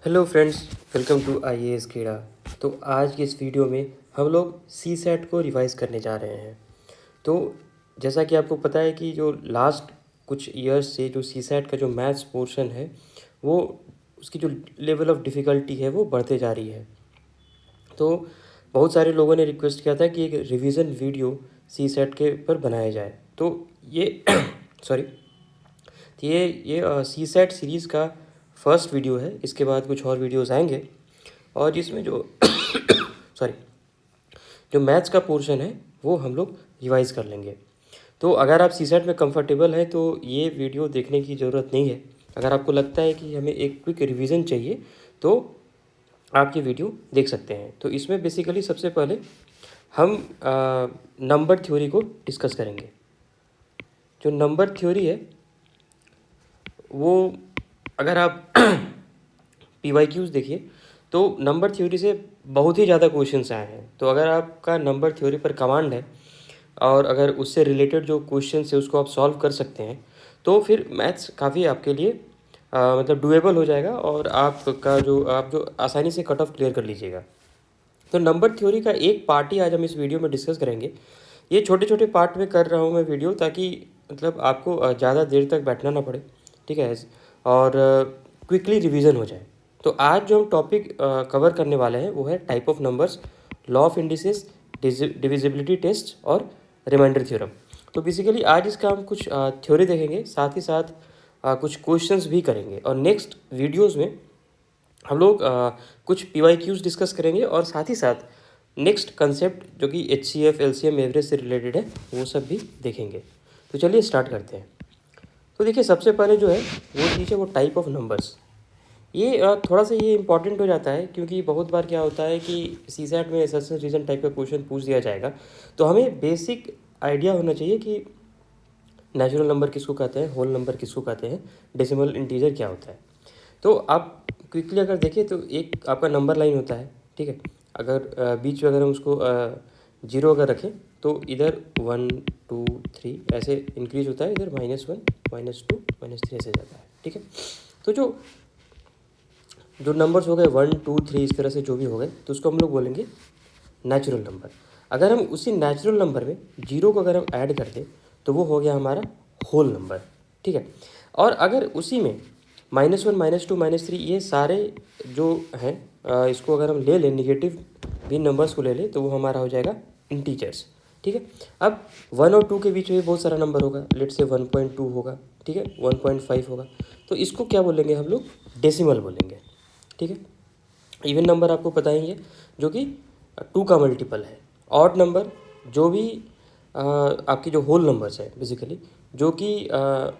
Hello friends, welcome to IAS Kheda. तो आज की इस वीडियो में हम लोग सी सेट को रिवाइज़ करने जा रहे हैं। तो जैसा कि आपको पता है कि जो लास्ट कुछ ईयर्स से जो सी सेट का जो मैथ्स पोर्शन है वो उसकी जो लेवल ऑफ डिफ़िकल्टी है वो बढ़ते जा रही है। तो बहुत सारे लोगों ने रिक्वेस्ट किया था कि एक रिवीजन वीडियो सी सेट के पर बनाया जाए। तो ये सॉरी तो ये सी सेट सीरीज़ का फर्स्ट वीडियो है। इसके बाद कुछ और वीडियोस आएंगे और जिसमें जो सॉरी जो मैथ्स का पोर्शन है वो हम लोग रिवाइज़ कर लेंगे। तो अगर आप सी सेट में कंफर्टेबल हैं तो ये वीडियो देखने की ज़रूरत नहीं है। अगर आपको लगता है कि हमें एक क्विक रिवीजन चाहिए तो आप ये वीडियो देख सकते हैं। तो इसमें बेसिकली सबसे पहले हम नंबर थ्योरी को डिस्कस करेंगे। जो नंबर थ्योरी है वो अगर आप PYQs देखिए तो नंबर थ्योरी से बहुत ही ज़्यादा क्वेश्चंस आए हैं। तो अगर आपका नंबर थ्योरी पर कमांड है और अगर उससे रिलेटेड जो क्वेश्चंस है उसको आप सॉल्व कर सकते हैं तो फिर मैथ्स काफ़ी आपके लिए मतलब डुएबल हो जाएगा और आप जो आसानी से कट ऑफ क्लियर कर लीजिएगा। तो नंबर थ्योरी का एक पार्ट ही आज हम इस वीडियो में डिस्कस करेंगे। ये छोटे छोटे पार्ट में कर रहा हूँ मैं वीडियो ताकि मतलब आपको ज़्यादा देर तक बैठना ना पड़े, ठीक है, और क्विकली रिवीजन हो जाए। तो आज जो हम टॉपिक कवर करने वाले हैं वो है type of numbers, law of indices, divisibility test और रिमाइंडर थ्योरम। तो बेसिकली आज इसका हम कुछ थ्योरी देखेंगे, साथ ही साथ कुछ क्वेश्चंस भी करेंगे और नेक्स्ट वीडियोज़ में हम लोग कुछ PYQs डिस्कस करेंगे और साथ ही साथ नेक्स्ट कंसेप्ट जो कि HCF LCM एवरेज से रिलेटेड है वो सब भी देखेंगे। तो चलिए स्टार्ट करते हैं। तो देखिए सबसे पहले जो है वो चीज़ है वो टाइप ऑफ नंबर्स। ये थोड़ा सा ये इंपॉर्टेंट हो जाता है क्योंकि बहुत बार क्या होता है कि सी सेट में ऐसा रीजन टाइप का क्वेश्चन पूछ दिया जाएगा। तो हमें बेसिक आइडिया होना चाहिए कि नेचुरल नंबर किसको कहते हैं, होल नंबर किसको कहते हैं, डेसिमल इंटीजर क्या होता है। तो आप क्विकली अगर देखें तो एक आपका नंबर लाइन होता है, ठीक है। अगर बीच में अगर हम उसको जीरो अगर रखें तो इधर 1 2 3 ऐसे इंक्रीज होता है, इधर -1 -2 -3 ऐसे जाता है, ठीक है। तो जो जो नंबर्स हो गए 1 2 3 इस तरह से जो भी हो गए तो उसको हम लोग बोलेंगे नेचुरल नंबर। अगर हम उसी नेचुरल नंबर में जीरो को अगर हम ऐड कर दें तो वो हो गया हमारा होल नंबर, ठीक है। और अगर उसी में -1 -2 -3 ये सारे जो हैं इसको अगर हम ले लें, निगेटिव भी नंबर्स को ले लें तो वो हमारा हो जाएगा इंटीजर्स, ठीक है। अब 1 और 2 के बीच में बहुत सारा नंबर होगा, लेट से 1.2 होगा, ठीक है, 1.5 होगा। तो इसको क्या बोलेंगे हम लोग, डेसिमल बोलेंगे, ठीक है। इवन नंबर आपको पता ही है जो कि 2 का मल्टीपल है। ऑड नंबर जो भी आपकी जो होल नंबर्स है बेसिकली जो कि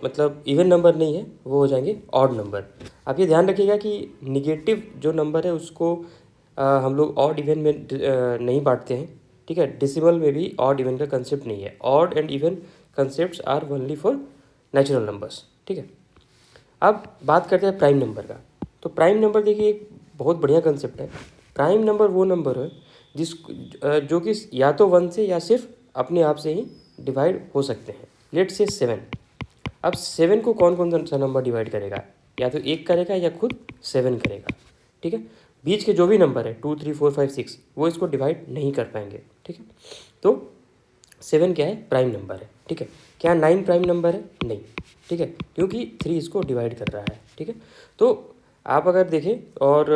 मतलब इवन नंबर नहीं है वो हो जाएंगे ऑड नंबर। आप ये ध्यान रखिएगा कि निगेटिव जो नंबर है उसको हम लोग ऑड इवन में नहीं बांटते हैं, ठीक है। डेसिमल में भी ऑड इवन का कंसेप्ट नहीं है। Odd and even concepts are only for natural numbers, ठीक है। अब बात करते हैं प्राइम नंबर का। तो प्राइम नंबर देखिए एक बहुत बढ़िया कंसेप्ट है। प्राइम नंबर वो नंबर है जो कि या तो 1 से या सिर्फ अपने आप से ही डिवाइड हो सकते हैं। लेट से 7। अब 7 को कौन कौन सा नंबर डिवाइड करेगा, या तो 1 करेगा या खुद 7 करेगा, ठीक है। बीच के जो भी नंबर है 2 3 4 5 6 वो इसको डिवाइड नहीं कर पाएंगे, ठीक है। तो 7 क्या है, प्राइम नंबर है, ठीक है। क्या 9 प्राइम नंबर है, नहीं, ठीक है, क्योंकि 3 इसको डिवाइड कर रहा है, ठीक है। तो आप अगर देखें और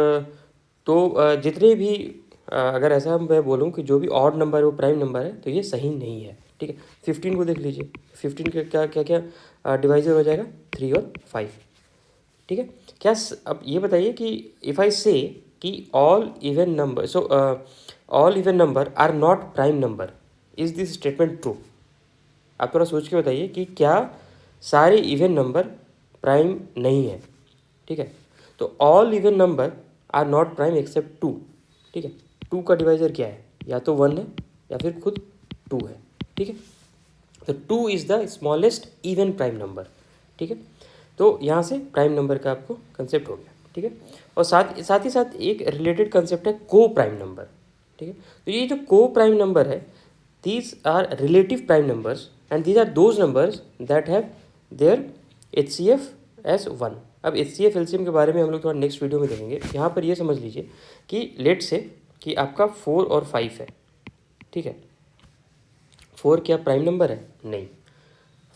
तो जितने भी अगर ऐसा मैं बोलूँ कि जो भी ऑड नंबर है वो प्राइम नंबर है तो ये सही नहीं है, ठीक है। 15 को देख लीजिए, 15 का क्या क्या क्या डिवाइजर हो जाएगा, 3 और 5, ठीक है। अब ये बताइए कि इफ़ आई से कि all even number all even number are not prime number, is this statement true? आप थोड़ा सोच के बताइए कि क्या सारे इवन नंबर प्राइम नहीं है, ठीक है। तो all even number are not prime except 2, ठीक है। 2 का डिवाइजर क्या है, या तो 1 है या फिर खुद 2 है, ठीक है। तो 2 is the smallest even prime number, ठीक है। तो यहाँ से प्राइम नंबर का आपको कंसेप्ट हो गया, ठीक है। और साथ ही साथ एक रिलेटेड कंसेप्ट है को प्राइम नंबर, ठीक है। तो ये जो को प्राइम नंबर है, these are relative prime numbers and these are those numbers that have their HCF as 1, अब HCF एलसीएम के बारे में हम लोग थोड़ा नेक्स्ट वीडियो में देखेंगे। यहाँ पर ये समझ लीजिए कि लेट से कि आपका 4 और 5 है, ठीक है। 4 क्या प्राइम नंबर है? नहीं।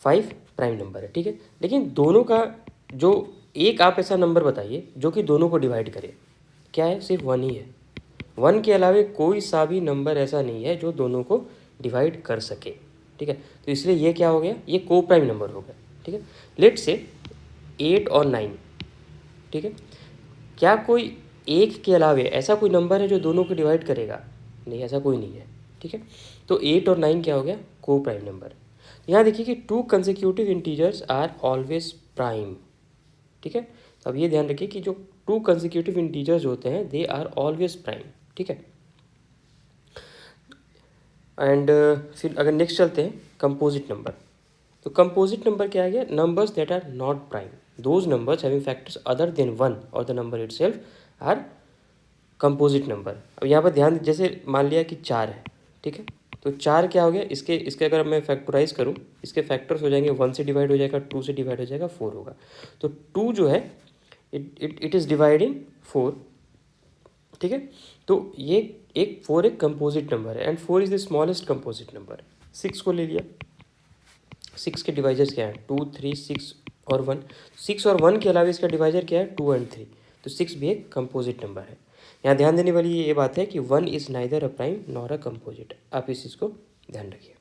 5 प्राइम नंबर है, ठीक है। लेकिन दोनों का जो एक आप ऐसा नंबर बताइए जो कि दोनों को डिवाइड करे। क्या है? सिर्फ 1 ही है। 1 के अलावा कोई सा भी नंबर ऐसा नहीं है जो दोनों को डिवाइड कर सके, ठीक है। तो इसलिए ये क्या हो गया? ये को प्राइम नंबर हो गया, ठीक है। लेट से 8 और 9, ठीक है। क्या कोई एक के अलावा ऐसा कोई नंबर है जो दोनों को डिवाइड करेगा? नहीं, ऐसा कोई नहीं है, ठीक है। तो 8 और 9 क्या हो गया? को प्राइम नंबर। यहाँ देखिए कि 2 consecutive integers are always prime, ठीक है। तो अब ये ध्यान रखिए कि जो 2 कंसेक्यूटिव इंटीजर्स होते हैं दे आर ऑलवेज प्राइम, ठीक है। एंड फिर अगर नेक्स्ट चलते हैं कंपोजिट नंबर। तो कंपोजिट नंबर क्या आ गया? Numbers that are not prime, those numbers having factors other than 1 और the number itself are composite number. अब यहाँ पर ध्यान, जैसे मान लिया कि 4 है, ठीक है। तो 4 क्या हो गया? इसके अगर मैं फैक्टराइज करूँ, इसके फैक्टर्स हो जाएंगे, 1 से डिवाइड हो जाएगा, 2 से डिवाइड हो जाएगा, 4 होगा। तो 2 जो है इट इज़ डिवाइडिंग 4, ठीक है। तो ये एक 4 एक कंपोजिट नंबर है and 4 is the smallest composite number. 6 को ले लिया, 6 के डिवाइजर्स क्या है? 2, 3, 6 और 1। 6 और 1 के अलावा इसका डिवाइजर क्या है? 2 एंड 3। तो 6 भी एक कंपोजिट नंबर है। यहाँ ध्यान देने वाली ये बात है कि 1 is neither a prime nor a composite. आप इस चीज़ को ध्यान रखिए।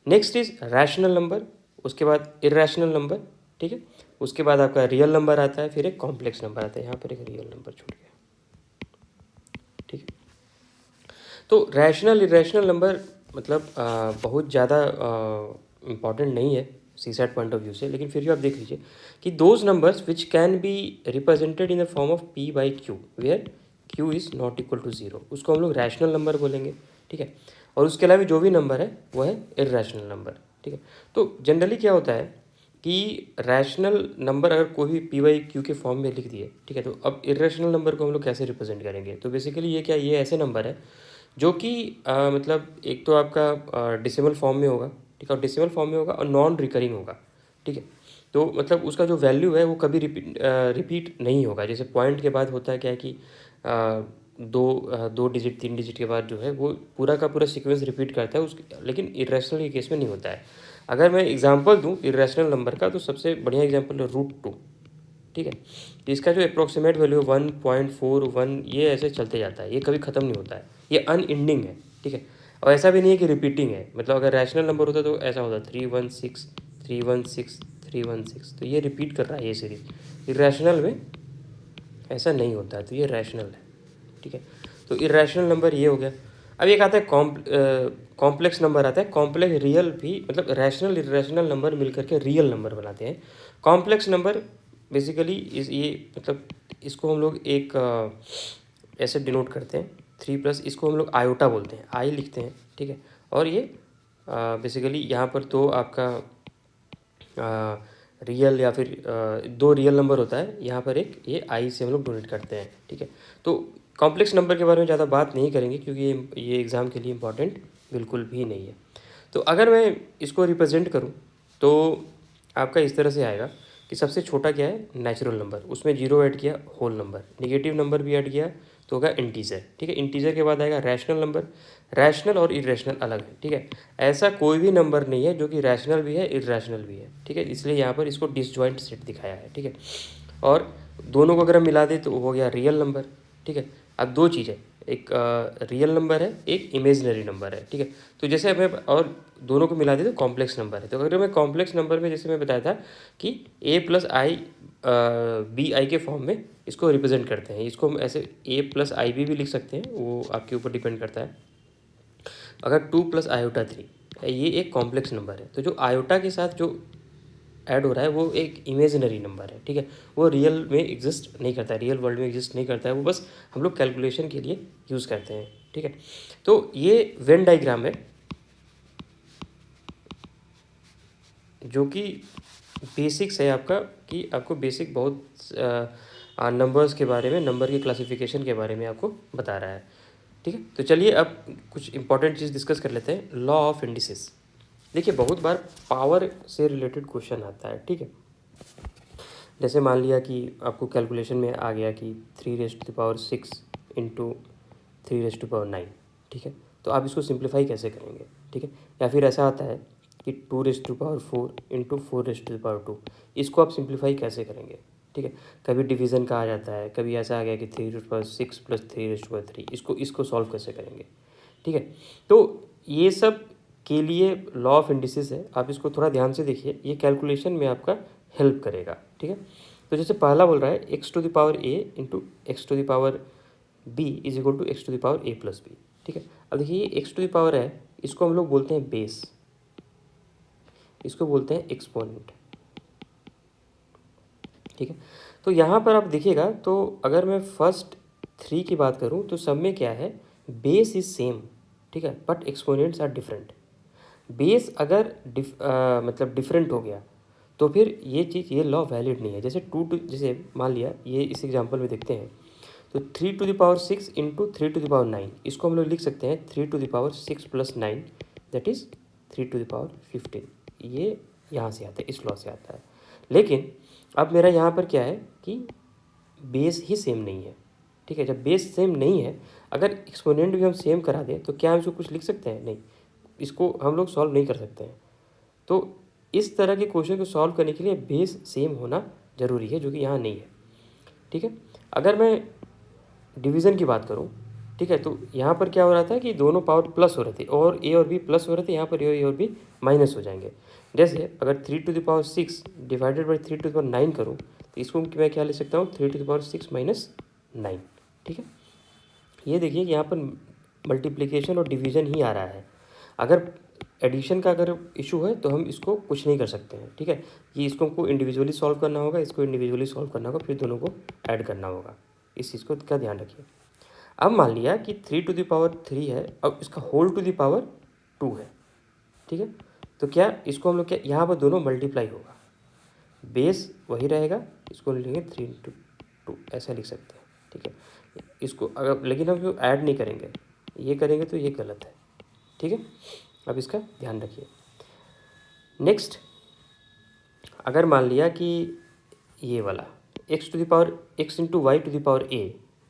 नेक्स्ट इज रैशनल नंबर, उसके बाद इरेशनल नंबर, ठीक है। उसके बाद आपका रियल नंबर आता है, फिर एक कॉम्प्लेक्स नंबर आता है। यहाँ पर एक रियल नंबर छूट गया, ठीक है। तो रैशनल इरेशनल नंबर मतलब बहुत ज़्यादा इम्पॉर्टेंट नहीं है सीसेट पॉइंट ऑफ व्यू से, लेकिन फिर भी आप देख लीजिए कि those numbers which can be represented in the form of P by Q where Q is not equal to 0, उसको हम लोग रैशनल नंबर बोलेंगे, ठीक है। और उसके अलावा जो भी नंबर है वो है इरेशनल नंबर, ठीक है। तो जनरली क्या होता है कि रैशनल नंबर अगर कोई भी पी बाई क्यू के फॉर्म में लिख दिए, ठीक है, तो अब इरेशनल नंबर को हम लोग कैसे रिप्रेजेंट करेंगे? तो बेसिकली ये क्या, ये ऐसे नंबर है जो कि मतलब एक तो आपका डेसिमल फॉर्म में होगा, ठीक है, और डेसिमल फॉर्म में होगा और नॉन रिकरिंग होगा, ठीक है। तो मतलब उसका जो वैल्यू है वो कभी रिपीट नहीं होगा। जैसे पॉइंट के बाद होता है क्या है कि दो डिजिट 3 डिजिट के बाद जो है वो पूरा का पूरा सीक्वेंस रिपीट करता है लेकिन इरेशनल के केस में नहीं होता है। अगर मैं एग्जांपल दूं इरेशनल नंबर का, तो सबसे बढ़िया एग्जांपल है √2, ठीक है। तो इसका जो अप्रोक्सीमेट वैल्यू है 1.41, ये ऐसे चलते जाता है, ये कभी ख़त्म नहीं होता है, ये अनएंडिंग है, ठीक है। और ऐसा भी नहीं है कि रिपीटिंग है, मतलब अगर रैशनल नंबर होता तो ऐसा होता 316 316 316, तो ये रिपीट कर रहा है ये सीरीज। इरेशनल में ऐसा नहीं होता है, तो ये रैशनल है, ठीक है। तो इरेशनल नंबर ये हो गया। अब एक आता है कॉम्प्लेक्स नंबर आता है। कॉम्प्लेक्स रियल भी, मतलब रैशनल इरेशनल नंबर मिलकर के रियल नंबर बनाते हैं। कॉम्प्लेक्स नंबर बेसिकली ये मतलब इसको हम लोग एक ऐसे डिनोट करते हैं 3+, इसको हम लोग आयोटा बोलते हैं, आई लिखते हैं, ठीक है। और ये बेसिकली यहाँ पर तो आपका रियल या फिर 2 रियल नंबर होता है, यहाँ पर एक ये आई से हम लोग डोनेट करते हैं, ठीक है। तो कॉम्प्लेक्स नंबर के बारे में ज़्यादा बात नहीं करेंगे क्योंकि ये एग्ज़ाम के लिए इम्पॉर्टेंट बिल्कुल भी नहीं है। तो अगर मैं इसको रिप्रेजेंट करूँ तो आपका इस तरह से आएगा कि सबसे छोटा क्या है? नेचुरल नंबर, उसमें 0 ऐड किया, होल नंबर, निगेटिव नंबर भी ऐड किया तो होगा इंटीजर, ठीक है। इंटीजर के बाद आएगा रैशनल नंबर। रैशनल और इरेशनल अलग है, ठीक है। ऐसा कोई भी नंबर नहीं है जो कि रैशनल भी है इरेशनल भी है, ठीक है, इसलिए यहाँ पर इसको डिसजॉइंट सेट दिखाया है, ठीक है। और दोनों को अगर हम मिला दें तो हो गया रियल नंबर, ठीक है। अब 2 चीज़ें, एक रियल नंबर है, एक इमेजनरी नंबर है, ठीक है। तो जैसे मैं और दोनों को मिला दें तो कॉम्प्लेक्स नंबर है। तो अगर मैं कॉम्प्लेक्स नंबर में जैसे मैं बताया था कि a+i bi के फॉर्म में इसको रिप्रेजेंट करते हैं, इसको हम ऐसे a+ib भी लिख सकते हैं, वो आपके ऊपर डिपेंड करता है। अगर 2+i3 ये एक कॉम्प्लेक्स नंबर है, तो जो आयोटा के साथ जो ऐड हो रहा है वो एक इमेजिनरी नंबर है, ठीक है। वो रियल में एग्जिस्ट नहीं करता है, रियल वर्ल्ड में एग्जिस्ट नहीं करता है, वो बस हम लोग कैलकुलेशन के लिए यूज़ करते हैं, ठीक है। तो ये वेन डायग्राम है जो कि बेसिक्स है आपका, कि आपको बेसिक बहुत नंबर्स के बारे में, नंबर की क्लासिफिकेशन के बारे में आपको बता रहा है, ठीक है। तो चलिए अब कुछ इंपॉर्टेंट चीज़ डिस्कस कर लेते हैं। Law of indices. देखिए बहुत बार पावर से रिलेटेड क्वेश्चन आता है, ठीक है। जैसे मान लिया कि आपको कैलकुलेशन में आ गया कि 3⁶ इंटू 3⁹ ठीक है, तो आप इसको सिंप्लीफाई कैसे करेंगे, ठीक है। या फिर ऐसा आता है कि 2⁴ इंटू 4⁴, इसको आप सिंप्लीफाई कैसे करेंगे, ठीक है। कभी डिवीज़न का आ जाता है, कभी ऐसा आ गया कि 3⁶ प्लस 3�3, इसको सॉल्व कैसे करेंगे, ठीक है। तो ये सब के लिए लॉ ऑफ इंडिसेस है, आप इसको थोड़ा ध्यान से देखिए, ये कैलकुलेशन में आपका हेल्प करेगा, ठीक है। तो जैसे पहला बोल रहा है x⁴ into x⁴b is equal to x⁴a plus B, ठीक है। अब देखिए ये x⁴ है, इसको हम लोग बोलते हैं बेस, इसको बोलते हैं एक्सपोनेंट, ठीक है। तो यहाँ पर आप देखिएगा, तो अगर मैं फर्स्ट 3 की बात करूँ तो सब में क्या है, बेस इज सेम, ठीक है, but exponents are different. Base अगर मतलब डिफरेंट हो गया तो फिर ये चीज़, ये लॉ वैलिड नहीं है। जैसे जैसे मान लिया, ये इस एग्जांपल में देखते हैं, तो 3⁶ इंटू 3⁹, इसको हम लोग लिख सकते हैं 3⁶ प्लस 9 दैट इज़ 3⁵15। ये यहाँ से आता है, इस लॉ से आता है। लेकिन अब मेरा यहाँ पर क्या है कि बेस ही सेम नहीं है, ठीक है। जब बेस सेम नहीं है, अगर एक्सपोनेंट भी हम सेम करा दें तो क्या हम इसको कुछ लिख सकते हैं, नहीं, इसको हम लोग सॉल्व नहीं कर सकते हैं। तो इस तरह के क्वेश्चन को सॉल्व करने के लिए बेस सेम होना ज़रूरी है, जो कि यहाँ नहीं है, ठीक है। अगर मैं डिवीज़न की बात करूँ, ठीक है, तो यहाँ पर क्या हो रहा था कि दोनों पावर प्लस हो रहे थे और ए और बी प्लस हो रहे थे, यहाँ पर ए और बी माइनस हो जाएंगे। जैसे अगर 3⁶ डिवाइडेड बाई 3⁹ करूँ तो इसको मैं क्या ले सकता हूँ, 3⁶ माइनस 9, ठीक है। ये देखिए कि यहाँ पर मल्टीप्लिकेशन और डिवीज़न ही आ रहा है। अगर एडिशन का अगर इशू है तो हम इसको कुछ नहीं कर सकते हैं, ठीक है। ये इसको हमको इंडिविजुअली सॉल्व करना होगा, इसको इंडिविजुअली सॉल्व करना होगा, फिर दोनों को ऐड करना होगा। इस चीज़ को का ध्यान रखिए। अब मान लिया कि 3⁵ है, अब इसका होल टू द पावर 2 है, ठीक है। तो क्या इसको हम लोग क्या, यहाँ पर दोनों मल्टीप्लाई होगा, बेस वही रहेगा, इसको लिखेंगे 3 × 2 ऐसा लिख सकते हैं, ठीक है। इसको अगर, लेकिन हम जो ऐड नहीं करेंगे, ये करेंगे तो ये गलत है, ठीक है। अब इसका ध्यान रखिए। नेक्स्ट, अगर मान लिया कि ये वाला x इंटू y⁴a,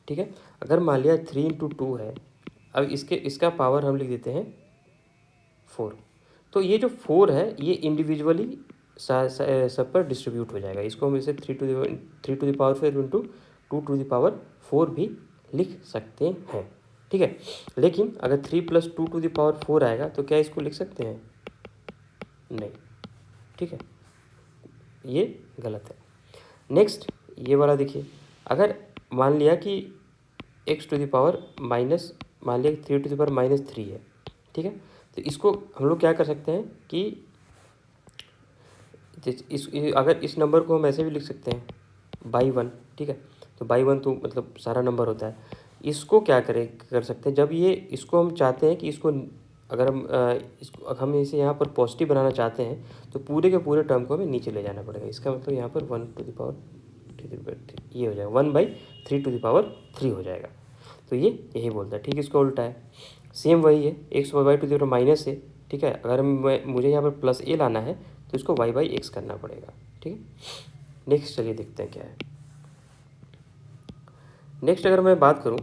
ठीक है। अगर मान लिया 3 × 2 है, अब इसका पावर हम लिख देते हैं 4। तो ये जो 4 है ये इंडिविजुअली सब पर डिस्ट्रीब्यूट हो जाएगा। इसको हम इसे 3⁴ इंटू 2⁴ भी लिख सकते हैं, ठीक है। लेकिन अगर 3 + 2⁴ आएगा तो क्या इसको लिख सकते हैं, नहीं, ठीक है, ये गलत है। नेक्स्ट, ये वाला देखिए, अगर मान लिया कि x⁻, मान लिया 3⁻³ है, ठीक है। तो इसको हम लोग क्या कर सकते हैं कि अगर इस नंबर को हम ऐसे भी लिख सकते हैं बाई 1, ठीक है। तो बाई 1 तो मतलब सारा नंबर होता है। इसको क्या कर सकते हैं, जब ये इसको हम चाहते हैं कि इसको, अगर हम इसे यहाँ पर पॉजिटिव बनाना चाहते हैं तो पूरे के पूरे टर्म को हमें नीचे ले जाना पड़ेगा। इसका मतलब यहाँ पर 1⁻3 ये हो जाएगा, 1/3 हो जाएगा। तो ये यही बोलता है, ठीक। इसका उल्टा है, सेम वही है, x/y⁴ माइनस है, ठीक है। अगर मुझे यहाँ पर प्लस a लाना है तो इसको y/x करना पड़ेगा, ठीक है। नेक्स्ट चलिए देखते हैं क्या है। नेक्स्ट अगर मैं बात करूँ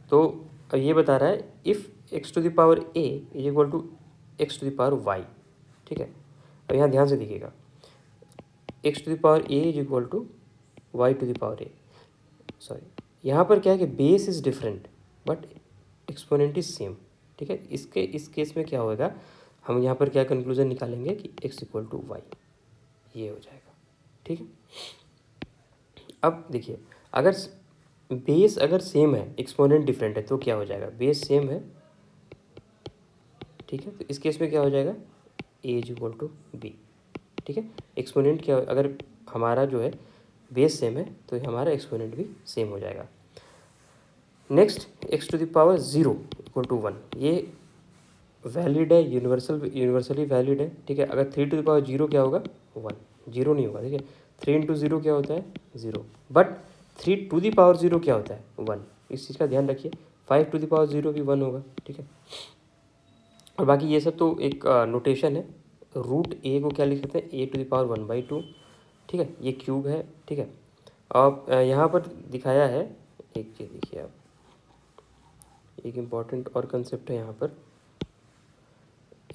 तो ये बता रहा है if x⁴ is equal to x⁻y, ठीक है। अब यहाँ ध्यान से देखिएगा, x⁻a is equal to y⁻a, sorry, यहाँ पर क्या है कि base is different but exponent is same, ठीक है। इस केस में क्या होगा, हम यहाँ पर क्या कंक्लूजन निकालेंगे कि x = y, ये हो जाएगा, ठीक है। अब देखिए, अगर बेस अगर सेम है, एक्सपोनेंट डिफरेंट है, तो क्या हो जाएगा, बेस सेम है, ठीक है। तो इस केस में क्या हो जाएगा, a = b, ठीक है। एक्सपोनेंट क्या, अगर हमारा जो है बेस सेम है तो हमारा एक्सपोनेंट भी सेम हो जाएगा। नेक्स्ट, x⁻0 = 1, ये वैलिड है, यूनिवर्सली वैलिड है, ठीक है। अगर 3⁻0 क्या होगा, 1, 0 नहीं होगा, ठीक है। 3 × 0 क्या होता है, 0, बट 3⁻0 क्या होता है, 1, इस चीज़ का ध्यान रखिए। 5⁻0 भी 1 होगा, ठीक है। और बाकी ये सब तो एक नोटेशन है, रूट ए को क्या लिख सकते हैं, ए टू द पावर 1/2, ठीक है, ये क्यूब है, ठीक है। अब यहाँ पर दिखाया है, एक चीज़ देखिए आप, एक इम्पॉर्टेंट और कंसेप्ट है यहाँ पर,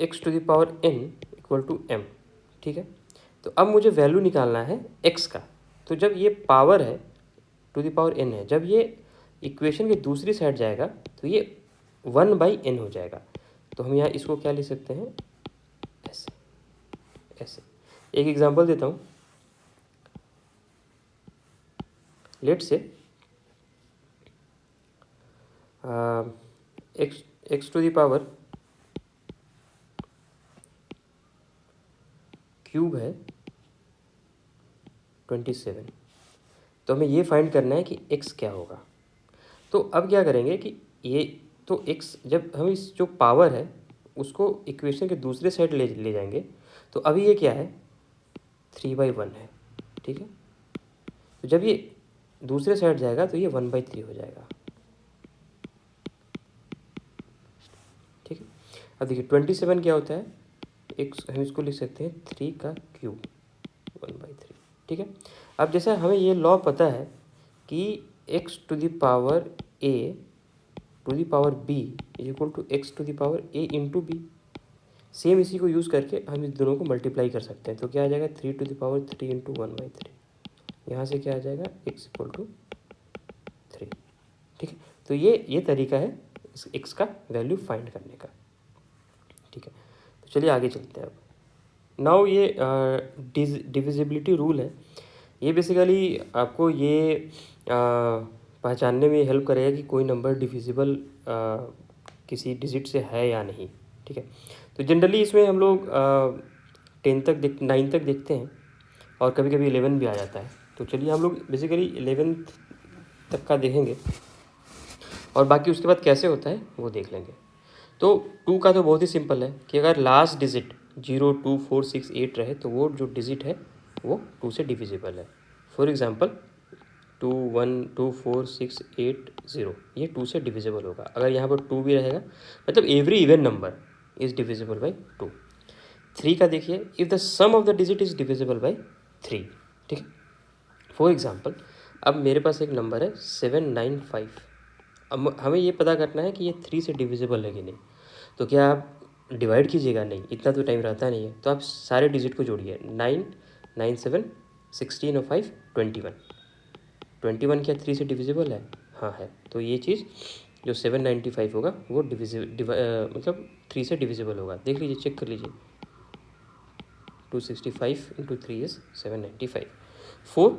x to the power n equal to m, ठीक है। तो अब मुझे वैल्यू निकालना है x का। तो जब ये पावर है टू द पावर n है, जब ये इक्वेशन की दूसरी साइड जाएगा तो ये 1/n हो जाएगा। तो हम यहाँ इसको क्या लिख सकते हैं, ऐसे ऐसे। एक एग्जांपल देता हूँ, let say x to the power cube है 27। तो हमें ये फाइंड करना है कि x क्या होगा। तो अब क्या करेंगे कि ये तो x, जब हम इस जो पावर है उसको इक्वेशन के दूसरे साइड ले जाएंगे, तो अभी ये क्या है, 3/1 है, ठीक है। तो जब ये दूसरे साइड जाएगा तो ये 1/3 हो जाएगा, ठीक है। अब देखिए 27 क्या होता है, हम इसको लिख सकते हैं 3 का क्यूब 1/3, ठीक है। अब जैसा हमें ये लॉ पता है कि x to the power a to the power b is equal to x to the power a into B, same इसी को यूज़ करके हम इस दोनों को मल्टीप्लाई कर सकते हैं। तो क्या आ जाएगा, 3 टू द पावर 3 इंटू 1/3, यहाँ से क्या आ जाएगा, x इक्वल टू 3, ठीक है। तो ये तरीका है इस x का वैल्यू फाइंड करने का, ठीक है। तो चलिए आगे चलते हैं। अब नाउ ये डिविजिबिलिटी रूल है, ये बेसिकली आपको ये पहचानने में हेल्प करेगा कि कोई नंबर डिविजिबल किसी डिजिट से है या नहीं, ठीक है। तो जनरली इसमें हम लोग 9 तक देखते हैं और कभी कभी 11 भी आ जाता है। तो चलिए हम लोग बेसिकली 11th तक का देखेंगे और बाकी उसके बाद कैसे होता है वो देख लेंगे। तो 2 का तो बहुत ही सिंपल है कि अगर लास्ट डिजिट 0, 2, 4, 6, 8 रहे तो वो जो डिजिट है वो 2 से डिविजिबल है। फॉर एग्जांपल 2, 1, 2, 4, 6, 8, 0, ये 2 से डिविजिबल होगा। अगर यहाँ पर 2 भी रहेगा, मतलब every even number is divisible by 2। 3 का देखिए, if the sum of the digit is divisible by 3, ठीक है। फॉर एग्जांपल अब मेरे पास एक नंबर है 795। अब हमें ये पता करना है कि ये 3 से डिविजिबल है कि नहीं। तो क्या आप डिवाइड कीजिएगा, नहीं, इतना तो टाइम रहता नहीं है। तो आप सारे डिजिट को जोड़िए, 9, 9, 7, 16 और 5, 21। 21 क्या 3 से डिविजिबल है? हाँ है। तो ये चीज़ जो 795 होगा वो मतलब 3 से डिविजिबल होगा। देख लीजिए, चेक कर लीजिए, 265 इंटू 3 इज 795। 4,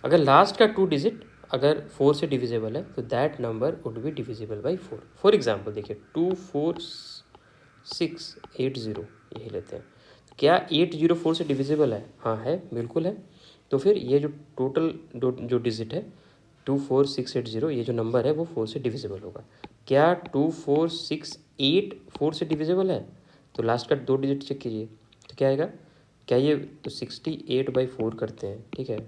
अगर लास्ट का 2 डिजिट अगर 4 से डिविजिबल है तो that number would be divisible by 4। For example देखिए 24680 यही लेते हैं। तो क्या 804 से डिविजिबल है? हाँ है, बिल्कुल है। तो फिर ये जो टोटल जो डिजिट है 24680, ये जो नंबर है वो 4 से डिविजिबल होगा। क्या 24684 से डिविजिबल है? तो लास्ट का 2 डिजिट चेक कीजिए, तो क्या आएगा, क्या ये तो 68/4 करते हैं, ठीक है,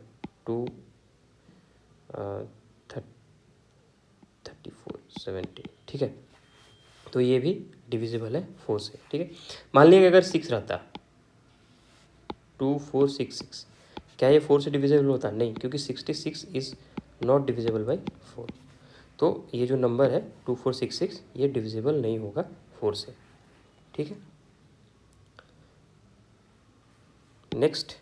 3470, ठीक है। तो ये भी डिविजिबल है 4 से, ठीक है। मान लीजिए अगर 6 रहता, 2466, क्या ये 4 से डिविजिबल होता? नहीं, क्योंकि 66 इज़ नॉट डिविजिबल बाई 4। तो ये जो नंबर है 2466 ये डिविजिबल नहीं होगा 4 से, ठीक है। नेक्स्ट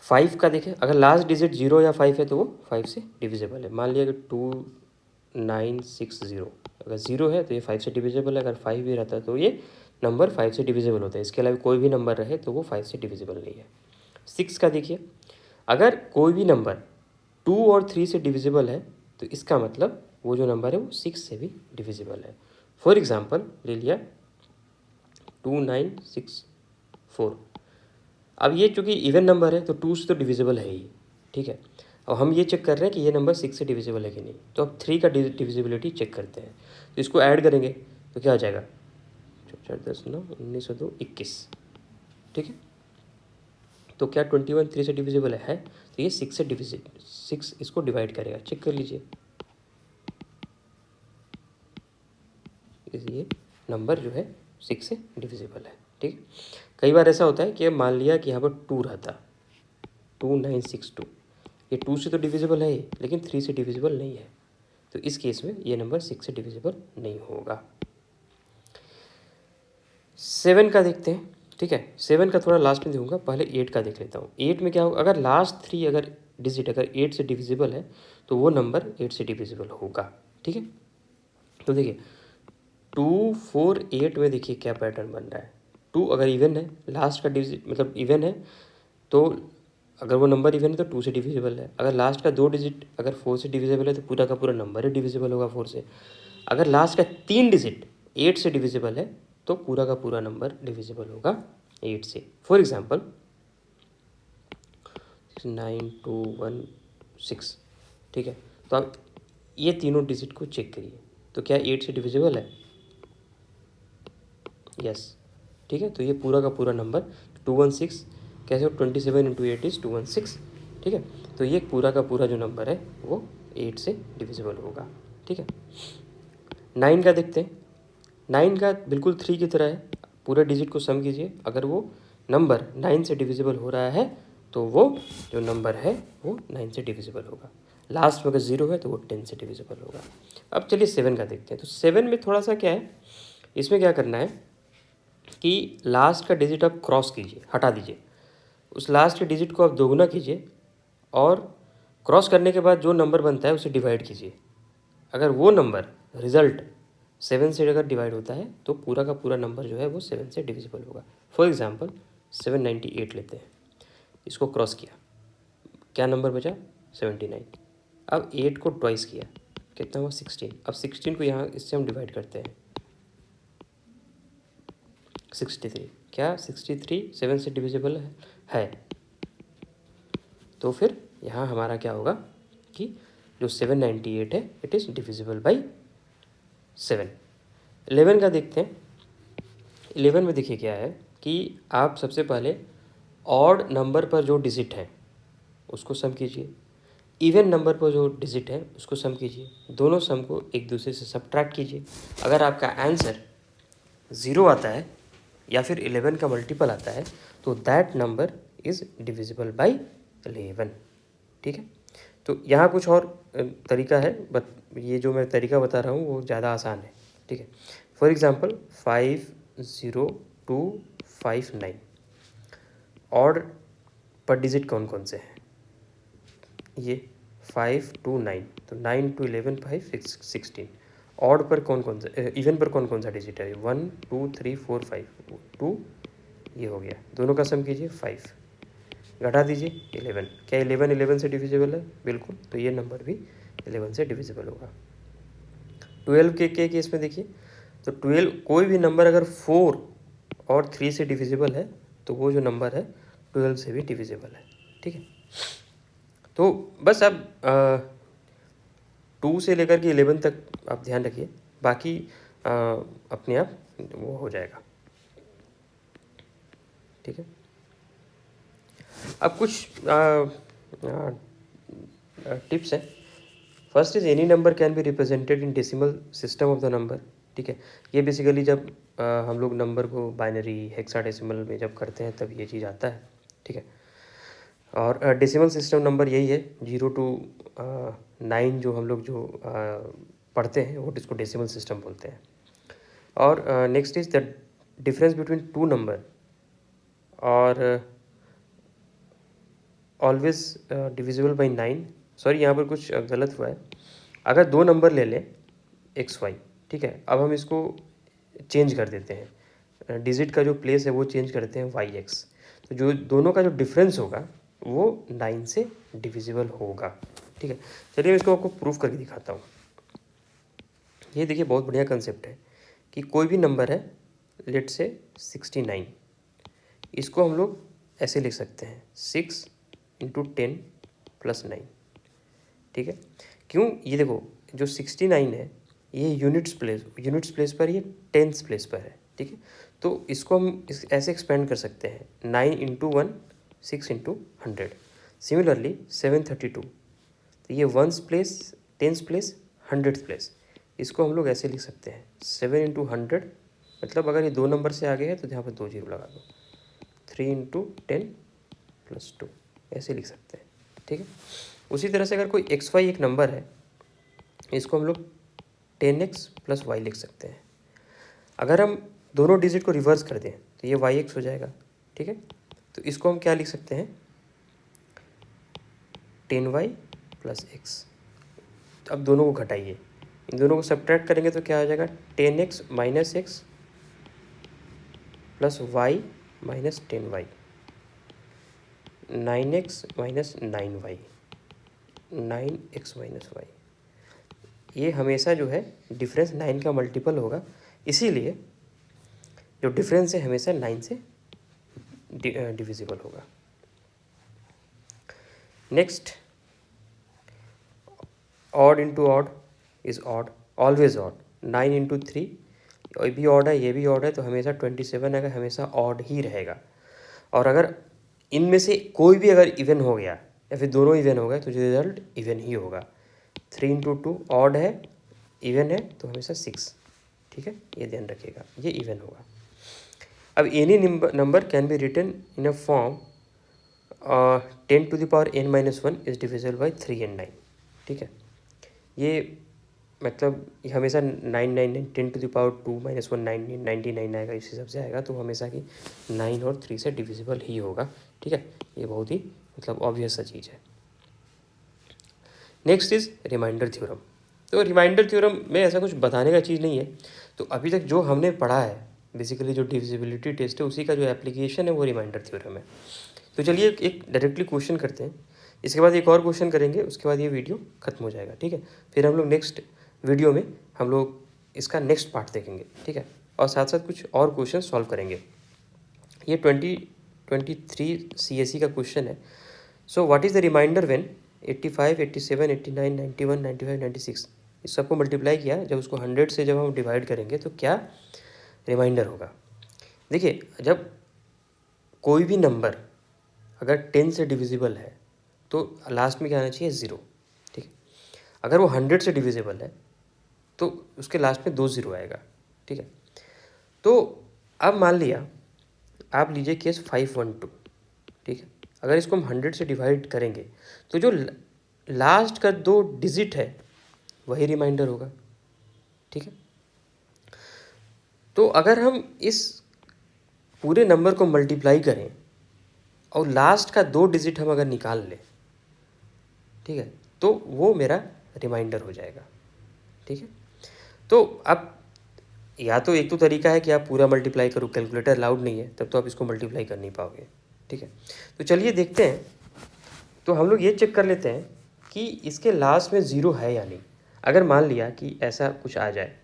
5 का देखें, अगर लास्ट डिजिट 0 या 5 है तो वो 5 से डिविजिबल है। मान लिया कि 2960, अगर 0 है तो ये 5 से डिविजिबल है, अगर 5 भी रहता है तो ये नंबर 5 से डिविजिबल होता है। इसके अलावा कोई भी नंबर रहे तो वो 5 से डिविजिबल नहीं है। 6 का देखिए, अगर कोई भी नंबर 2 और 3 से डिविजिबल है तो इसका मतलब वो जो नंबर है वो 6 से भी डिविजिबल है। फॉर एग्जांपल ले लिया 2964। अब ये चूँकि इवन नंबर है तो 2 से तो डिविजिबल है ही, ठीक है। अब हम ये चेक कर रहे हैं कि ये नंबर 6 से डिविजिबल है कि नहीं। तो अब 3 का डिविजिबिलिटी चेक करते हैं। तो इसको ऐड करेंगे तो क्या हो जाएगा, 4, 10, 9, 19 और 2, 21, ठीक है। तो क्या 21 3 से डिविजिबल है? तो ये 6 से डिविजिबल, 6 इसको डिवाइड करेगा, चेक कर लीजिए, ये नंबर जो है 6 से डिविजिबल है, ठीक। कई बार ऐसा होता है कि मान लिया कि यहाँ पर 2 रहता, 2962, ये 2 से तो डिविजिबल है लेकिन 3 से डिविजिबल नहीं है, तो इस केस में ये नंबर 6 से डिविजिबल नहीं होगा। 7 का देखते हैं, ठीक है। 7 का थोड़ा लास्ट में दूंगा, पहले 8 का देख लेता हूँ। 8 में क्या होगा, अगर लास्ट 3 अगर डिजिट अगर 8 से डिविजिबल है तो वो नंबर 8 से डिविजिबल होगा, ठीक है। तो देखिए 2 4 8 में देखिए क्या पैटर्न बन रहा है। 2 अगर इवन है, लास्ट का डिजिट मतलब इवन है, तो अगर वो नंबर इवन है तो 2 से डिविजिबल है। अगर लास्ट का 2 डिजिट अगर 4 से डिविजिबल है तो पूरा का पूरा नंबर ही डिविजिबल होगा 4 से। अगर लास्ट का 3 डिजिट 8 से डिविजिबल है तो पूरा का पूरा नंबर डिविजिबल होगा 8 से। फॉर एग्जांपल 9216, ठीक है। तो आप ये तीनों डिजिट को चेक करिए, तो क्या 8 से डिविजिबल है? यस, ठीक है। तो ये पूरा का पूरा नंबर 216 कैसे हो, 27 इंटू 8 इज़ 216, ठीक है। तो ये पूरा का पूरा जो नंबर है वो 8 से डिविजिबल होगा, ठीक है। 9 का देखते हैं। 9 का बिल्कुल 3 की तरह है, पूरे डिजिट को सम कीजिए, अगर वो नंबर 9 से डिविजिबल हो रहा है तो वो जो नंबर है वो 9 से डिविजिबल होगा। लास्ट में अगर 0 है तो वो 10 से डिविजिबल होगा। अब चलिए 7 का देखते हैं। तो 7 में थोड़ा सा क्या है, इसमें क्या करना है कि लास्ट का डिजिट आप क्रॉस कीजिए, हटा दीजिए, उस लास्ट के डिजिट को आप दोगुना कीजिए और क्रॉस करने के बाद जो नंबर बनता है उसे डिवाइड कीजिए। अगर वो नंबर रिजल्ट 7 से अगर डिवाइड होता है तो पूरा का पूरा नंबर जो है वो 7 से डिविजिबल होगा। फॉर एग्जांपल 798 लेते हैं, इसको क्रॉस किया, क्या नंबर बचा? 79। अब 8 को ट्वाइस किया, कितना हुआ? 16। अब 16 को यहाँ इससे हम डिवाइड करते हैं, 63। क्या 63 7 से डिविजिबल है? तो फिर यहाँ हमारा क्या होगा कि जो 798 है इट इज़ डिविजिबल बाई 7। 11 का देखते हैं। 11 में देखिए क्या है कि आप सबसे पहले ऑड नंबर पर जो डिजिट है उसको सम कीजिए, इवन नंबर पर जो डिजिट है उसको सम कीजिए, दोनों सम को एक दूसरे से सब्ट्रैक्ट कीजिए। अगर आपका आंसर 0 आता है या फिर 11 का मल्टीपल आता है तो that number is divisible by 11, ठीक है। तो यहाँ कुछ और तरीका है, बट ये जो मैं तरीका बता रहा हूँ वो ज़्यादा आसान है, ठीक है। फॉर एग्ज़ाम्पल 50259, ऑड पर डिजिट कौन कौन से हैं? ये 529, तो 9 to 11 5 16। ऑड पर कौन कौन सा, इवन पर कौन कौन सा डिजिट है? 1 2 3 4 5, 2 ये हो गया, दोनों का सम कीजिए 5, घटा दीजिए 11। क्या 11 11 से डिविजिबल है? बिल्कुल, तो ये नंबर भी 11 से डिविजिबल होगा। 12 के केस में देखिए, तो 12 कोई भी नंबर अगर 4 और 3 से डिविजिबल है तो वो जो नंबर है 12 से भी डिविजिबल है, ठीक है। तो बस अब 2 से लेकर के 11 तक आप ध्यान रखिए, बाकी अपने आप वो हो जाएगा, ठीक है। अब कुछ टिप्स हैं। First is any number can be represented in decimal system of the number, ठीक है। ये बेसिकली जब हम लोग नंबर को बाइनरी हेक्साडेसिमल में जब करते हैं तब ये चीज़ आता है, ठीक है। और डेसिमल सिस्टम नंबर यही है 0 to 9 जो हम लोग जो पढ़ते हैं वो इसको डेसिमल सिस्टम बोलते हैं। और next is the difference between two number और ऑलवेज डिविजिबल बाई 9। सॉरी यहाँ पर कुछ गलत हुआ है। अगर दो नंबर ले लें XY, ठीक है, अब हम इसको चेंज कर देते हैं, डिजिट का जो प्लेस है वो चेंज करते हैं YX, तो जो दोनों का जो डिफरेंस होगा वो 9 से डिविजिबल होगा, ठीक है। चलिए मैं इसको आपको प्रूफ करके दिखाता हूँ। ये देखिए बहुत बढ़िया कंसेप्ट है कि कोई भी नंबर है, लेट से 69, इसको हम लोग ऐसे लिख सकते हैं 6 इंटू 10 प्लस 9, ठीक है। क्यों? ये देखो जो 69 है ये यूनिट्स प्लेस पर, ये टेंस प्लेस पर है, ठीक है। तो इसको हम ऐसे एक्सपेंड कर सकते हैं 9 इंटू 1 6 इंटू 100। सिमिलरली 732, तो ये ones place, tens place, 100th place, इसको हम लोग ऐसे लिख सकते हैं 7 इंटू 100 मतलब अगर ये 2 नंबर से आगे है तो यहाँ पर 2 जीरो लगा दो। 3 इंटू 10 प्लस 2 ऐसे लिख सकते हैं, ठीक है। उसी तरह से अगर कोई एक्स वाई एक नंबर है, इसको हम लोग 10x प्लस वाई लिख सकते हैं। अगर हम दोनों डिजिट को रिवर्स कर दें तो ये वाई एक्स हो जाएगा, ठीक है। तो इसको हम क्या लिख सकते हैं, 10y प्लस एक्स। अब दोनों को घटाइए, इन दोनों को सब्ट्रैक्ट करेंगे तो क्या हो जाएगा, 10x minus X plus Y minus 10y, 9x minus 9y, 9x minus Y. ये हमेशा जो है डिफरेंस 9 का मल्टीपल होगा, इसीलिए जो डिफरेंस है हमेशा 9 से डिविजिबल होगा। Next, odd into odd is odd, always odd. 9 into 3 ये भी ऑड है, ये भी ऑड है, तो हमेशा 27 अगर हमेशा ऑड ही रहेगा। और अगर इनमें से कोई भी अगर इवन हो गया या फिर दोनों इवन हो गए तो रिजल्ट इवन ही होगा। 3 इंटू 2 ऑड है, इवन है तो हमेशा 6, ठीक है, ये ध्यान रखिएगा, ये इवन होगा। अब any number can be written in a form 10 to the power n minus 1 is divisible by 3 and 9, ठीक है। ये मतलब ये हमेशा 9 10 टू द पावर 2 माइनस 1 99 आएगा, इस हिसाब से आएगा, तो हमेशा कि 9 और 3 से डिविजिबल ही होगा, ठीक है। ये बहुत ही मतलब ऑब्वियस सा चीज़ है। Next is remainder theorem. तो रिमाइंडर थ्योरम में ऐसा कुछ बताने का चीज़ नहीं है। तो अभी तक जो हमने पढ़ा है बेसिकली जो डिविजिबिलिटी टेस्ट है उसी का जो एप्लीकेशन है वो रिमाइंडर थ्योरम है। तो चलिए एक डायरेक्टली क्वेश्चन करते हैं, इसके बाद एक और क्वेश्चन करेंगे, उसके बाद ये वीडियो खत्म हो जाएगा, ठीक है। फिर हम लोग नेक्स्ट वीडियो में हम लोग इसका नेक्स्ट पार्ट देखेंगे, ठीक है, और साथ साथ कुछ और क्वेश्चन सॉल्व करेंगे। ये 2023 CSE का क्वेश्चन है। So what is the remainder when 85, 87, 89, 91, 95, 96 इस सबको मल्टीप्लाई किया, जब उसको 100 से जब हम डिवाइड करेंगे तो क्या रिमाइंडर होगा। देखिए, जब कोई भी नंबर अगर 10 से डिविजिबल है तो लास्ट में क्या आना चाहिए, 0, ठीक है। अगर वो 100 से डिविजिबल है तो उसके लास्ट में 2 0 आएगा, ठीक है। तो अब मान लिया, आप लीजिए केस 512, ठीक है। अगर इसको हम 100 से डिवाइड करेंगे तो जो लास्ट का 2 डिजिट है वही रिमाइंडर होगा, ठीक है। तो अगर हम इस पूरे नंबर को मल्टीप्लाई करें और लास्ट का 2 डिजिट हम अगर निकाल लें, ठीक है, तो वो मेरा रिमाइंडर हो जाएगा, ठीक है। तो अब या तो एक तो तरीका है कि आप पूरा मल्टीप्लाई करो, कैलकुलेटर अलाउड नहीं है, तब तो आप इसको मल्टीप्लाई कर नहीं पाओगे, ठीक है। तो चलिए देखते हैं। तो हम लोग ये चेक कर लेते हैं कि इसके लास्ट में 0 है या नहीं। अगर मान लिया कि ऐसा कुछ आ जाए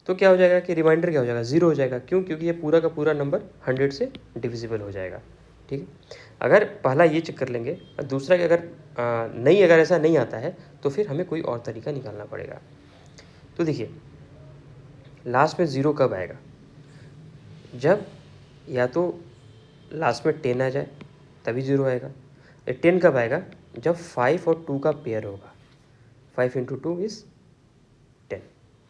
तो क्या हो जाएगा कि रिमाइंडर क्या हो जाएगा, 0 हो जाएगा। क्यों? क्योंकि ये पूरा का पूरा नंबर 100 से डिविजिबल हो जाएगा, ठीक है। अगर पहला ये चेक कर लेंगे और दूसरा कि अगर नहीं, अगर ऐसा नहीं आता है तो फिर हमें कोई और तरीका निकालना पड़ेगा। तो देखिए, लास्ट में 0 कब आएगा, जब या तो लास्ट में 10 आ जाए तभी 0 आएगा। 10 कब आएगा, जब 5 और 2 का पेयर होगा। 5 इंटू 2 इज़ 10,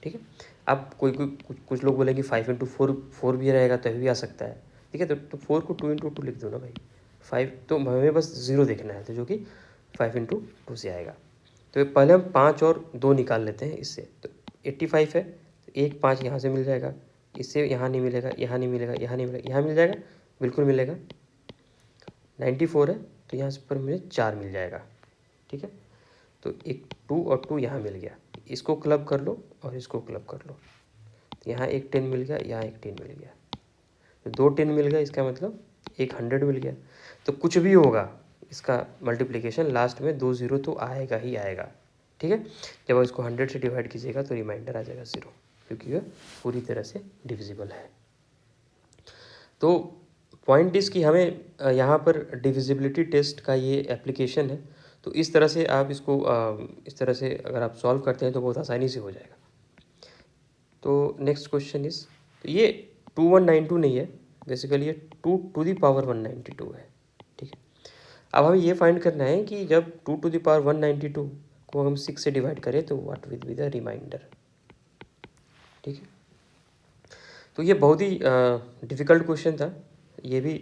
ठीक है। अब कुछ लोग बोलेंगे 5 इंटू 4 भी रहेगा तो भी आ सकता है, ठीक है। तो 4 को 2 इंटू 2 लिख दो ना भाई। 5 तो हमें बस 0 देखना है, तो जो कि 5 इंटू 2 से आएगा। तो पहले हम 5 और 2 निकाल लेते हैं इससे। तो 85 है तो एक 5 यहाँ से मिल जाएगा, इससे यहाँ नहीं मिलेगा, यहाँ नहीं मिलेगा, यहाँ नहीं मिलेगा, यहाँ मिल जाएगा, बिल्कुल मिलेगा। 94 है तो यहाँ पर मुझे 4 मिल जाएगा, ठीक है। तो एक 2 और 2 यहाँ मिल गया, इसको क्लब कर लो और इसको क्लब कर लो, यहाँ एक 10 मिल गया, यहाँ एक 10 मिल गया, तो 2 10 मिल गया, इसका मतलब एक 100 मिल गया। तो कुछ भी होगा इसका मल्टीप्लिकेशन लास्ट में 2 0 तो आएगा ही आएगा, ठीक है। जब आप इसको 100 से डिवाइड कीजिएगा तो रिमाइंडर आ जाएगा 0, क्योंकि यह पूरी तरह से डिविजिबल है। तो पॉइंट इस कि हमें यहाँ पर डिविजिबिलिटी टेस्ट का ये एप्लीकेशन है। तो इस तरह से आप इसको इस तरह से अगर आप सॉल्व करते हैं तो बहुत आसानी से हो जाएगा। तो नेक्स्ट क्वेश्चन इस, तो ये 2192 नहीं है, बेसिकली ये 2 टू दी पावर 192 है, ठीक है। अब हमें ये फाइंड करना है कि जब 2 टू दी पावर 192 को हम 6 से डिवाइड करें तो what will be the remainder. ठीक है। तो ये बहुत ही डिफ़िकल्ट क्वेश्चन था, ये भी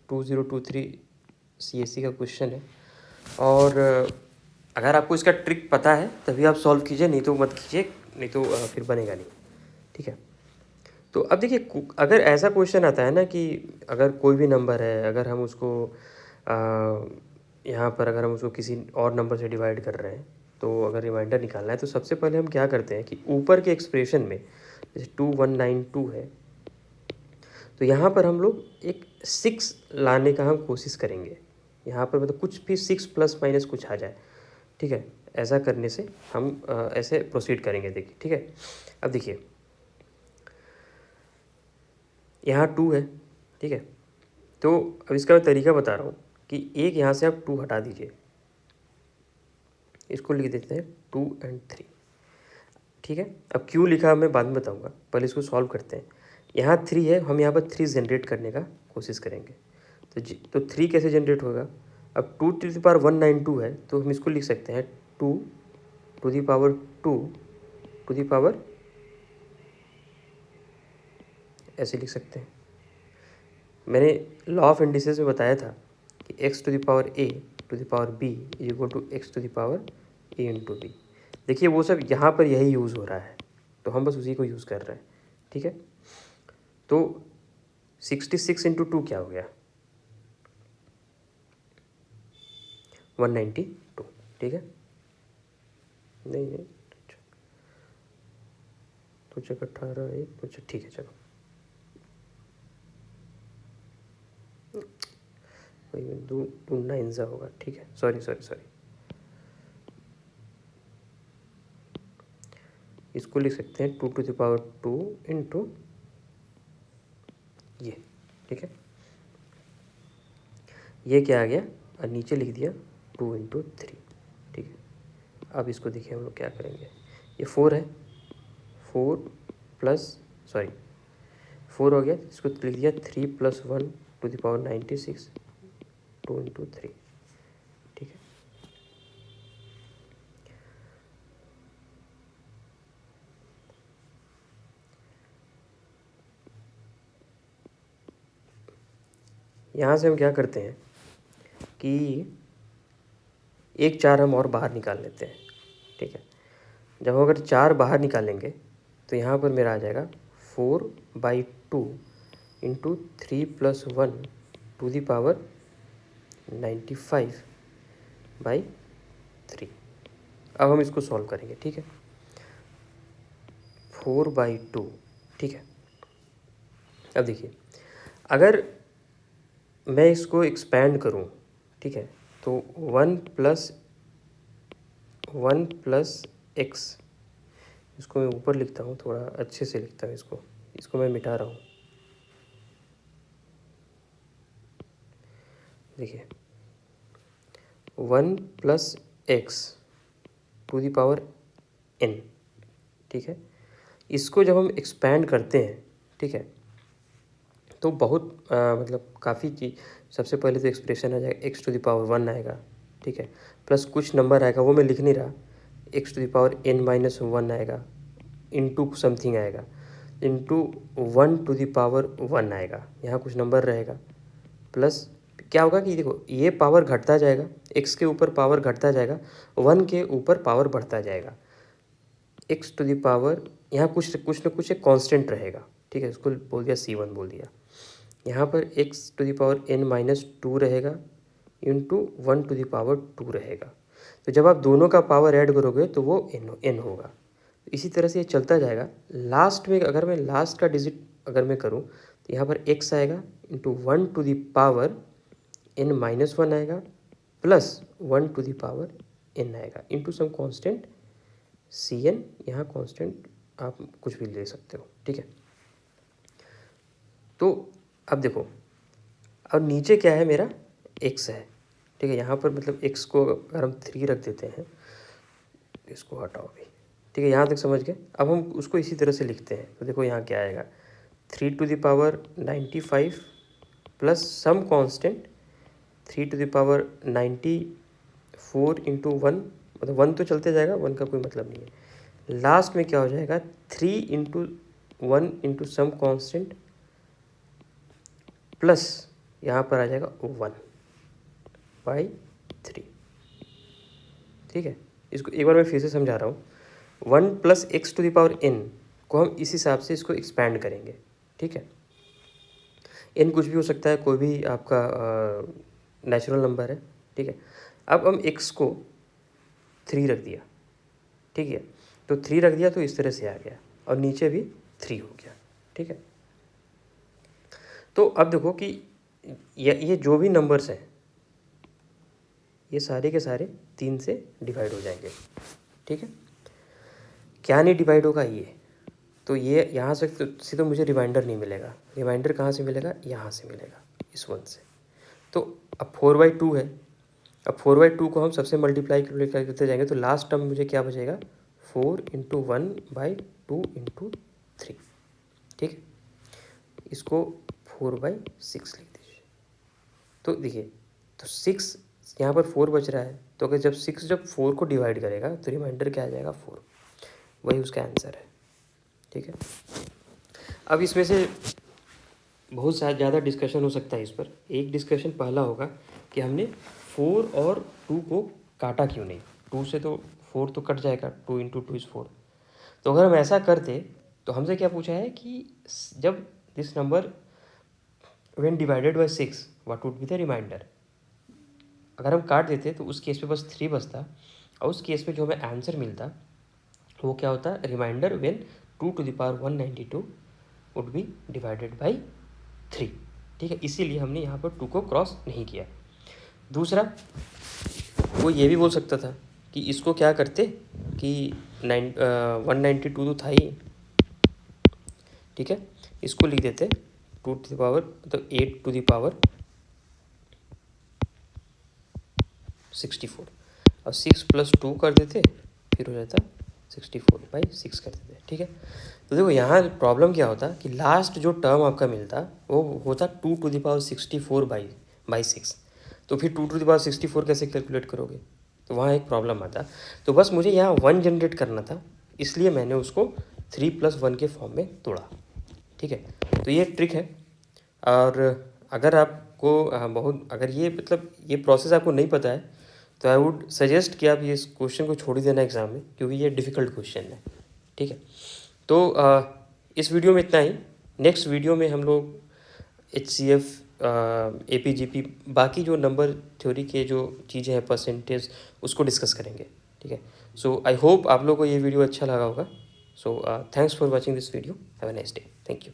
2023 CSE का क्वेश्चन है। और अगर आपको इसका ट्रिक पता है तभी आप सॉल्व कीजिए, नहीं तो मत कीजिए, नहीं तो फिर बनेगा नहीं। ठीक है। तो अब देखिए, अगर ऐसा क्वेश्चन आता है ना कि अगर कोई भी नंबर है, अगर हम उसको यहाँ पर अगर हम उसको किसी और नंबर से डिवाइड कर रहे हैं, तो अगर रिमाइंडर निकालना है तो सबसे पहले हम क्या करते हैं कि ऊपर के एक्सप्रेशन में जैसे 2192 है, तो यहाँ पर हम लोग एक 6 लाने का हम कोशिश करेंगे। यहाँ पर मतलब कुछ भी 6 प्लस माइनस कुछ आ जाए। ठीक है, ऐसा करने से हम ऐसे प्रोसीड करेंगे। देखिए, ठीक है। अब देखिए, यहाँ 2 है। ठीक है, तो अब इसका मैं तरीका बता रहा हूँ कि एक यहाँ से आप 2 हटा दीजिए, इसको लिख देते हैं 2 और 3। ठीक है, अब क्यों लिखा मैं बाद में बताऊँगा, पहले इसको सॉल्व करते हैं। यहाँ 3 है, हम यहाँ पर 3 जनरेट करने का कोशिश करेंगे। तो 3 कैसे जनरेट होगा? अब 2 टू द पावर 192 है, तो हम इसको लिख सकते हैं 2 to the power 2 to the power, ऐसे लिख सकते हैं। मैंने लॉ ऑफ इंडिसेस में बताया था कि x to the power a to the power b is equal to x to the power a into B. देखिए, वो सब यहाँ पर यही यूज़ हो रहा है, तो हम बस उसी को यूज़ कर रहे हैं। ठीक है, तो 66 इंटू 2 क्या हो गया? 192। ठीक है, नहीं, तो जगह 18 1 अच्छा, ठीक है, चलो वही 2 9 सा होगा। ठीक है, सॉरी, इसको लिख सकते हैं 2 टू द पावर 2 इंटू ये। ठीक है, ये क्या आ गया, और नीचे लिख दिया 2 इंटू 3। ठीक है, अब इसको देखिए हम लोग क्या करेंगे। ये 4 है, 4 प्लस 4 हो गया, इसको लिख दिया 3 plus 1 to the power 96 2 into 3। ठीक है, यहाँ से हम क्या करते हैं कि एक 4 हम और बाहर निकाल लेते हैं। ठीक है, जब हम अगर 4 बाहर निकालेंगे तो यहाँ पर मेरा आ जाएगा 4/2 into 3 plus 1 to the power 95/3। अब हम इसको सॉल्व करेंगे। ठीक है, 4/2। ठीक है, अब देखिए, अगर मैं इसको एक्सपैंड करूं, ठीक है, तो 1 प्लस एक्स, इसको मैं ऊपर लिखता हूँ, थोड़ा अच्छे से लिखता हूँ इसको मैं मिटा रहा हूँ। देखिए, 1 plus X to the power n। ठीक है, इसको जब हम एक्सपैंड करते हैं, ठीक है, तो बहुत मतलब काफ़ी चीज़, सबसे पहले तो एक्सप्रेशन आ जाएगा x टू द पावर 1 आएगा। ठीक है, प्लस कुछ नंबर आएगा, वो मैं लिख नहीं रहा, x to the power n-1 आएगा, इंटू समथिंग आएगा, इंटू 1 टू द पावर 1 आएगा, यहाँ कुछ नंबर रहेगा, प्लस क्या होगा कि देखो, ये पावर घटता जाएगा, x के ऊपर पावर घटता जाएगा, 1 के ऊपर पावर बढ़ता जाएगा, x टू द पावर, यहाँ कुछ न कुछ एक कांस्टेंट रहेगा। ठीक है, इसको बोल दिया C1 बोल दिया। यहाँ पर x to the power n-2 रहेगा, इंटू 1 टू द पावर 2 रहेगा। तो जब आप दोनों का पावर ऐड करोगे तो वो n होगा। इसी तरह से ये चलता जाएगा। लास्ट में अगर मैं लास्ट का डिजिट अगर मैं करूँ तो यहाँ पर x आएगा, into 1 to the power n-1 आएगा, plus 1 to the power n आएगा, इंटू सम कॉन्स्टेंट Cn। यहाँ कॉन्स्टेंट आप कुछ भी ले सकते हो। ठीक है, तो अब देखो, अब नीचे क्या है, मेरा x है। ठीक है, यहाँ पर मतलब x को अगर हम 3 रख देते हैं, इसको हटाओ अभी। ठीक है, यहाँ तक समझ गए। अब हम उसको इसी तरह से लिखते हैं, तो देखो यहाँ क्या आएगा, 3 to the power 95 plus some constant 3 to the power 94 into 1, मतलब 1 तो चलते जाएगा, 1 का कोई मतलब नहीं है। लास्ट में क्या हो जाएगा, 3 into 1 into some constant plus यहाँ पर आ जाएगा 1/3। ठीक है, इसको एक बार मैं फिर से समझा रहा हूँ। 1 plus X to the power n को हम इस हिसाब से इसको एक्सपैंड करेंगे। ठीक है, n कुछ भी हो सकता है, कोई भी आपका नेचुरल नंबर है। ठीक है, अब हम x को 3 रख दिया। ठीक है, तो 3 रख दिया तो इस तरह से आ गया और नीचे भी 3 हो गया। ठीक है, तो अब देखो कि ये जो भी नंबर्स हैं ये सारे के सारे 3 से डिवाइड हो जाएंगे। ठीक है, क्या नहीं डिवाइड होगा ये, तो ये यहाँ से तो मुझे रिमाइंडर नहीं मिलेगा। रिमाइंडर कहाँ से मिलेगा? यहाँ से मिलेगा, इस 1 से। तो अब 4/2 है, अब 4/2 को हम सबसे मल्टीप्लाई करते जाएंगे तो लास्ट टर्म मुझे क्या बचेगा? 4 इंटू 1/2 इंटू 3। ठीक है, इसको 4/6 लिख दीजिए। तो देखिए, तो 6 यहाँ पर 4 बच रहा है, तो अगर जब 6 जब 4 को डिवाइड करेगा तो रिमाइंडर क्या आ जाएगा? 4। वही उसका आंसर है। ठीक है, अब इसमें से बहुत ज़्यादा डिस्कशन हो सकता है इस पर। एक डिस्कशन पहला होगा कि हमने 4 और 2 को काटा क्यों नहीं? 2 से तो 4 तो कट जाएगा, 2 इंटू 2 इज़ 4। तो अगर हम ऐसा करते तो हमसे क्या पूछा है कि जब this number when divided by 6 what would be the remainder. अगर हम काट देते तो उस केस में बस 3 बचता, और उस केस में जो हमें आंसर मिलता वो क्या होता? Remainder when 2 to the power 192 would be divided by 3। ठीक है, इसीलिए हमने यहाँ पर 2 को क्रॉस नहीं किया। दूसरा, वो ये भी बोल सकता था कि इसको क्या करते कि 192 तो था ही। ठीक है, इसको लिख देते 2 टू द पावर मतलब 8 टू द पावर 64, और 6 प्लस 2 कर देते, फिर हो जाता 64/6 कर देते। ठीक है, तो देखो यहाँ प्रॉब्लम क्या होता कि लास्ट जो टर्म आपका मिलता वो होता 2 टू द पावर 64/6। तो फिर 2 टू द पावर 64 कैसे कैलकुलेट करोगे? तो वहाँ एक प्रॉब्लम आता। तो बस मुझे यहाँ 1 जनरेट करना था, इसलिए मैंने उसको 3 + 1 के फॉर्म में तोड़ा। ठीक है, तो ये ट्रिक है। और अगर आपको अगर ये मतलब ये प्रोसेस आपको नहीं पता है तो आई वुड सजेस्ट कि आप ये इस क्वेश्चन को छोड़ ही देना एग्ज़ाम में, क्योंकि ये डिफ़िकल्ट क्वेश्चन है। ठीक है, तो इस वीडियो में इतना ही। नेक्स्ट वीडियो में हम लोग HCF, APGP, बाकी जो नंबर थ्योरी के जो चीज़ें हैं, परसेंटेज, उसको डिस्कस करेंगे। ठीक है, सो आई होप आप लोगों को ये वीडियो अच्छा लगा होगा। So thanks for watching this video. Have a nice day. Thank you.